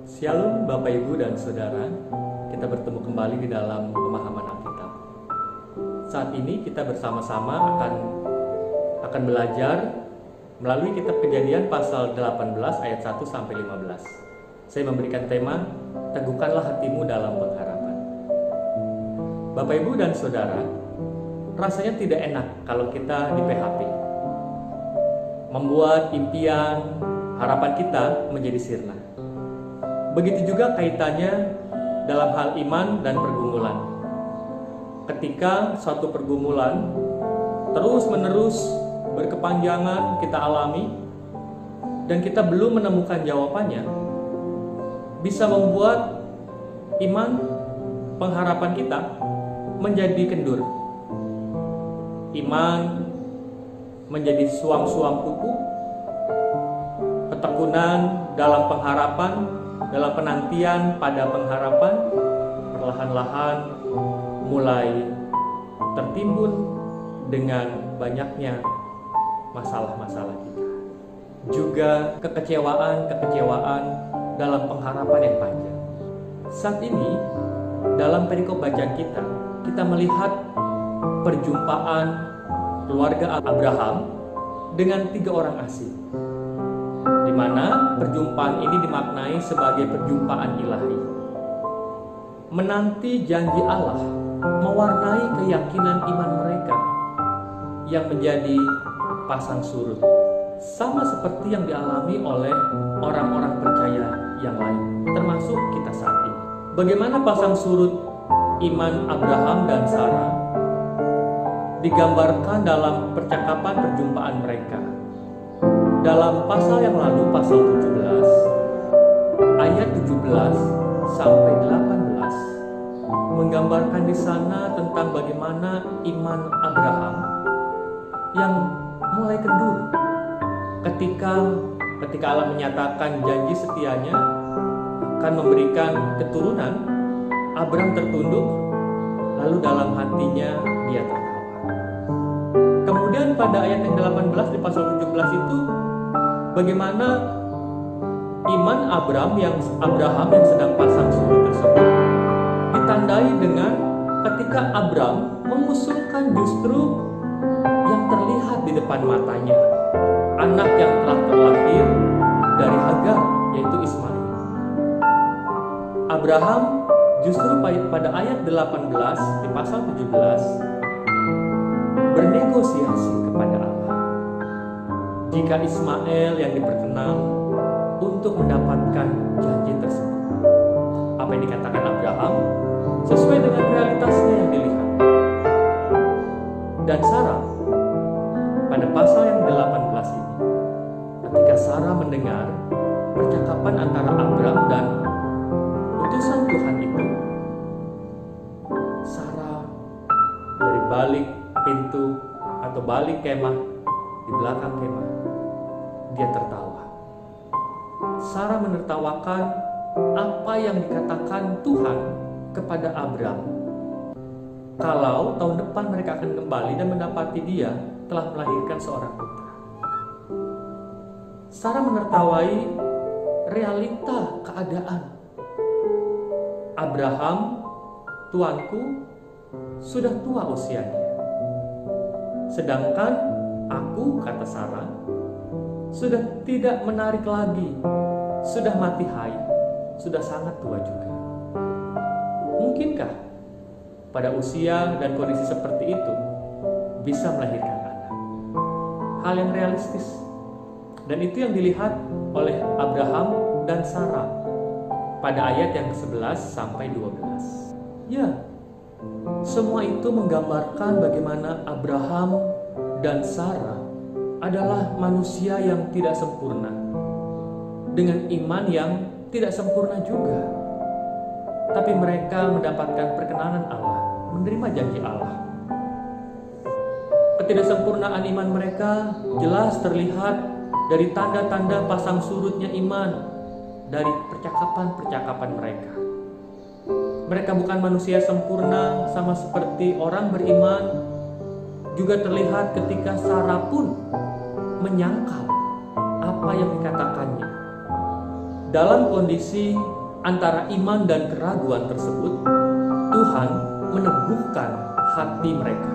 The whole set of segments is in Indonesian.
Shalom Bapak Ibu dan Saudara, kita bertemu kembali di dalam pemahaman Alkitab. Saat ini kita bersama-sama akan belajar melalui kitab Kejadian pasal 18 ayat 1 sampai 15. Saya memberikan tema, teguhkanlah hatimu dalam pengharapan. Bapak Ibu dan Saudara, rasanya tidak enak kalau kita di PHP. Membuat impian, harapan kita menjadi sirna. Begitu juga kaitannya dalam hal iman dan pergumulan. Ketika suatu pergumulan terus-menerus berkepanjangan kita alami dan kita belum menemukan jawabannya, bisa membuat iman, pengharapan kita menjadi kendur. Iman menjadi suam-suam kuku, ketekunan dalam pengharapan, dalam penantian pada pengharapan, perlahan-lahan mulai tertimbun dengan banyaknya masalah-masalah kita. Juga kekecewaan dalam pengharapan yang panjang. Saat ini, dalam perikop bacaan kita melihat perjumpaan keluarga Abraham dengan 3 orang asing, di mana perjumpaan ini dimaknai sebagai perjumpaan ilahi. Menanti janji Allah mewarnai keyakinan iman mereka yang menjadi pasang surut, sama seperti yang dialami oleh orang-orang percaya yang lain, termasuk kita saat ini. Bagaimana pasang surut iman Abraham dan Sarah digambarkan dalam percakapan perjumpaan mereka. Dalam pasal yang lalu, pasal 17, ayat 17 sampai 18, menggambarkan di sana tentang bagaimana iman Abraham yang mulai kendur ketika Allah menyatakan janji setianya akan memberikan keturunan. Abraham tertunduk, lalu dalam hatinya dia tertawa. Kemudian pada ayat yang 18 di pasal 17 itu, bagaimana iman Abraham yang sedang pasang surut tersebut ditandai dengan ketika Abraham mengusulkan justru yang terlihat di depan matanya, anak yang telah terlahir dari Hagar, yaitu Ismail. Abraham justru pada ayat 18 di pasal 17 bernegosiasi kepada Allah. Jika Ismail yang diperkenan untuk mendapatkan janji tersebut, apa yang dikatakan Abraham sesuai dengan realitasnya yang dilihat. Dan Sarah pada pasal yang 18 ini, ketika Sarah mendengar percakapan antara Abraham dan utusan Tuhan itu, Sarah dari balik pintu atau balik kemah, di belakang kemah, dia tertawa. Sarah menertawakan apa yang dikatakan Tuhan kepada Abraham, kalau tahun depan mereka akan kembali dan mendapati dia telah melahirkan seorang putra. Sarah menertawai realita keadaan. Abraham, tuanku, sudah tua usianya. Sedangkan aku, kata Sarah, sudah tidak menarik lagi, sudah mati haid, sudah sangat tua juga. Mungkinkah pada usia dan kondisi seperti itu bisa melahirkan anak? Hal yang realistis. Dan itu yang dilihat oleh Abraham dan Sarah pada ayat yang ke-11 sampai 12. Ya, semua itu menggambarkan bagaimana Abraham dan Sarah adalah manusia yang tidak sempurna, dengan iman yang tidak sempurna juga. Tapi mereka mendapatkan perkenanan Allah, menerima janji Allah. Ketidaksempurnaan iman mereka jelas terlihat dari tanda-tanda pasang surutnya iman dari percakapan-percakapan mereka. Mereka bukan manusia sempurna sama seperti orang beriman. Juga terlihat ketika Sarah pun menyangkal apa yang dikatakannya. dalam kondisi antara iman dan keraguan tersebut, Tuhan meneguhkan hati mereka.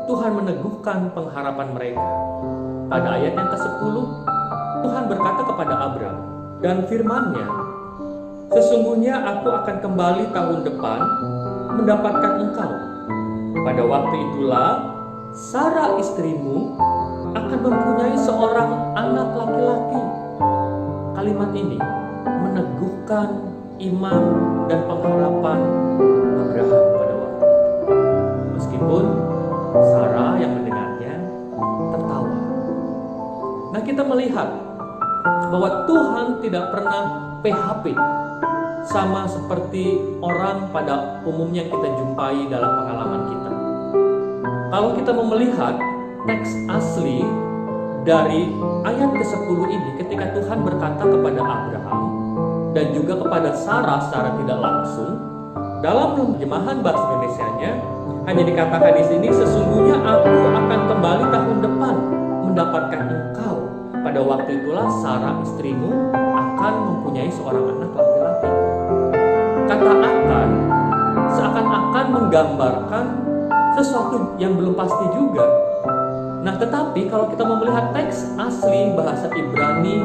Tuhan meneguhkan pengharapan mereka. Pada ayat yang ke-10, Tuhan berkata kepada Abram dan firman-Nya, "Sesungguhnya aku akan kembali tahun depan mendapatkan engkau. Pada waktu itulah Sarah istrimu akan mempunyai seorang anak laki-laki." Kalimat ini meneguhkan iman dan pengharapan Abraham pada waktu itu. Meskipun Sarah yang mendengarnya tertawa. Nah, kita melihat bahwa Tuhan tidak pernah PHP, sama seperti orang pada umumnya yang kita jumpai dalam pengalaman kita. Kalau kita mau melihat teks asli dari ayat ke-10 ini, ketika Tuhan berkata kepada Abraham dan juga kepada Sarah secara tidak langsung, dalam terjemahan bahasa Indonesianya hanya dikatakan di sini, "Sesungguhnya aku akan kembali tahun depan mendapatkan engkau. Pada waktu itulah Sarah istrimu akan mempunyai seorang anak laki-laki." Kata "akan" seakan-akan menggambarkan sesuatu yang belum pasti juga. Nah, tetapi kalau kita mau melihat teks asli bahasa Ibrani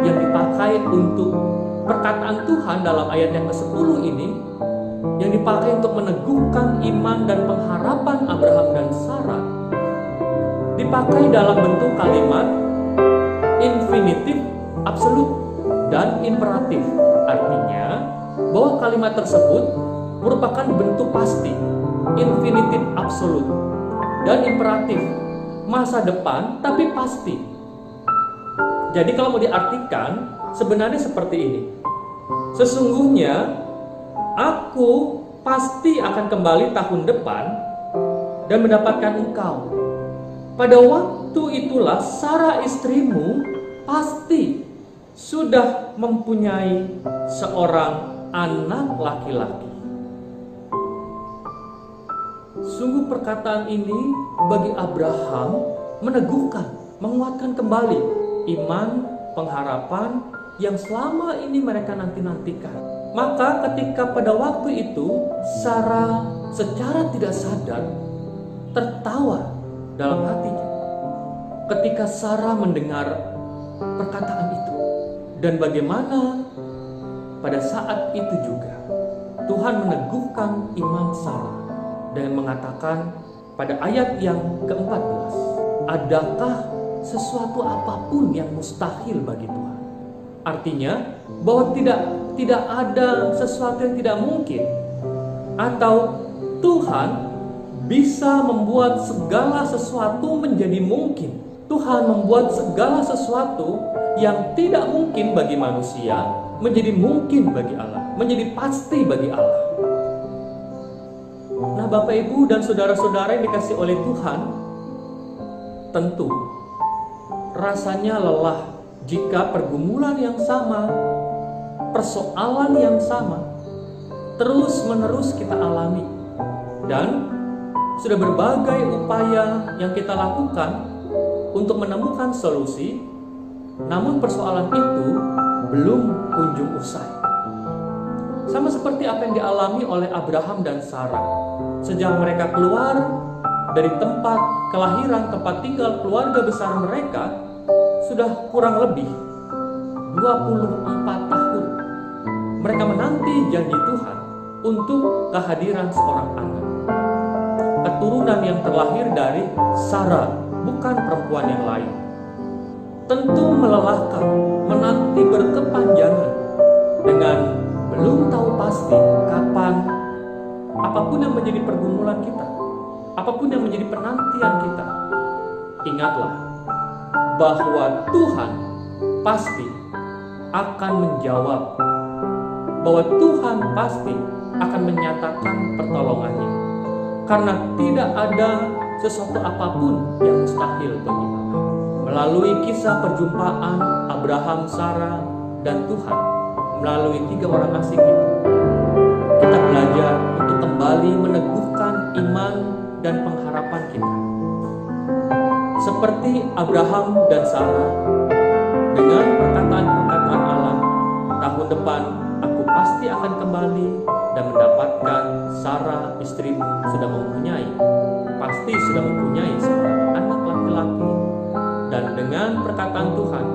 yang dipakai untuk perkataan Tuhan dalam ayat yang ke-10 ini, yang dipakai untuk meneguhkan iman dan pengharapan Abraham dan Sarah, dipakai dalam bentuk kalimat infinitif, absolut, dan imperatif. Artinya bahwa kalimat tersebut merupakan bentuk pasti, infinitif absolut, dan imperatif, masa depan tapi pasti. Jadi kalau mau diartikan, sebenarnya seperti ini. Sesungguhnya aku pasti akan kembali tahun depan dan mendapatkan engkau. Pada waktu itulah Sarah istrimu pasti sudah mempunyai seorang anak laki-laki. Sungguh perkataan ini bagi Abraham meneguhkan, menguatkan kembali iman, pengharapan yang selama ini mereka nanti-nantikan. Maka ketika pada waktu itu Sarah secara tidak sadar tertawa dalam hatinya ketika Sarah mendengar perkataan itu. Dan bagaimana pada saat itu juga Tuhan meneguhkan iman Sarah dan mengatakan pada ayat yang ke-14, "Adakah sesuatu apapun yang mustahil bagi Tuhan?" Artinya bahwa tidak ada sesuatu yang tidak mungkin, atau Tuhan bisa membuat segala sesuatu menjadi mungkin. Tuhan membuat segala sesuatu yang tidak mungkin bagi manusia menjadi mungkin bagi Allah, menjadi pasti bagi Allah. Nah, Bapak Ibu dan saudara-saudara yang dikasih oleh Tuhan, tentu rasanya lelah jika pergumulan yang sama, persoalan yang sama terus-menerus kita alami, dan sudah berbagai upaya yang kita lakukan untuk menemukan solusi, namun persoalan itu belum kunjung usai. Sama seperti apa yang dialami oleh Abraham dan Sarah sejak mereka keluar dari tempat kelahiran, tempat tinggal keluarga besar mereka, sudah kurang lebih 24 tahun mereka menanti janji Tuhan untuk kehadiran seorang anak, keturunan yang terlahir dari Sarah, bukan perempuan yang lain. Tentu melelahkan, menanti berkepanjangan dengan belum tahu pasti kapan. Apapun yang menjadi pergumulan kita, apapun yang menjadi penantian kita, ingatlah bahwa Tuhan pasti akan menjawab, bahwa Tuhan pasti akan menyatakan pertolongannya, karena tidak ada sesuatu apapun yang mustahil bagi Allah. Melalui kisah perjumpaan Abraham, Sarah, dan Tuhan, melalui 3 orang asing itu, kita belajar untuk kembali meneguhkan iman dan pengharapan kita. Seperti Abraham dan Sarah, dengan perkataan-perkataan Allah, tahun depan aku pasti akan kembali dan mendapatkan Sarah istrimu pasti sudah mempunyai seorang anak laki-laki. Dan dengan perkataan Tuhan,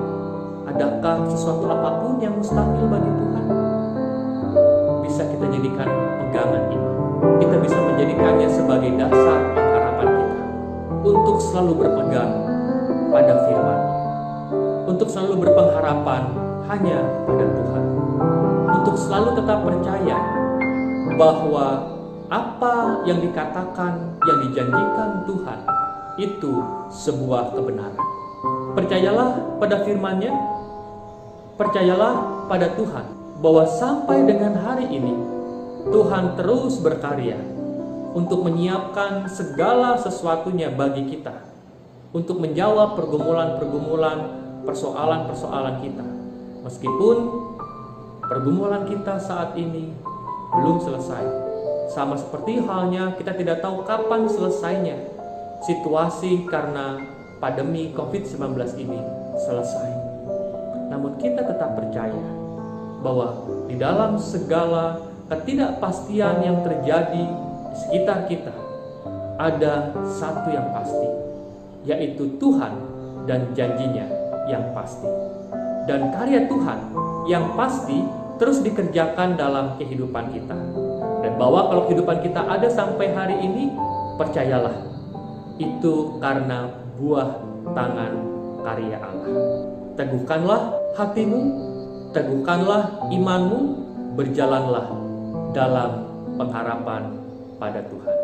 adakah sesuatu apapun yang mustahil bagi Tuhan? Bisa kita jadikan pegangan ini. Kita bisa menjadikannya sebagai dasar pengharapan kita untuk selalu berpegang pada firman, untuk selalu berpengharapan hanya pada Tuhan, untuk selalu tetap percaya bahwa apa yang dikatakan, yang dijanjikan Tuhan itu sebuah kebenaran. Percayalah pada firman-Nya, percayalah pada Tuhan bahwa sampai dengan hari ini Tuhan terus berkarya untuk menyiapkan segala sesuatunya bagi kita, untuk menjawab pergumulan-pergumulan, persoalan-persoalan kita. Meskipun pergumulan kita saat ini belum selesai, sama seperti halnya kita tidak tahu kapan selesainya situasi karena pandemi COVID-19 ini selesai. Namun kita tetap percaya bahwa di dalam segala ketidakpastian yang terjadi di sekitar kita, ada satu yang pasti, yaitu Tuhan dan janjinya yang pasti. Dan karya Tuhan yang pasti terus dikerjakan dalam kehidupan kita. Dan bahwa kalau kehidupan kita ada sampai hari ini, percayalah, itu karena buah tangan karya Allah. Teguhkanlah hatimu, teguhkanlah imanmu, berjalanlah dalam pengharapan pada Tuhan.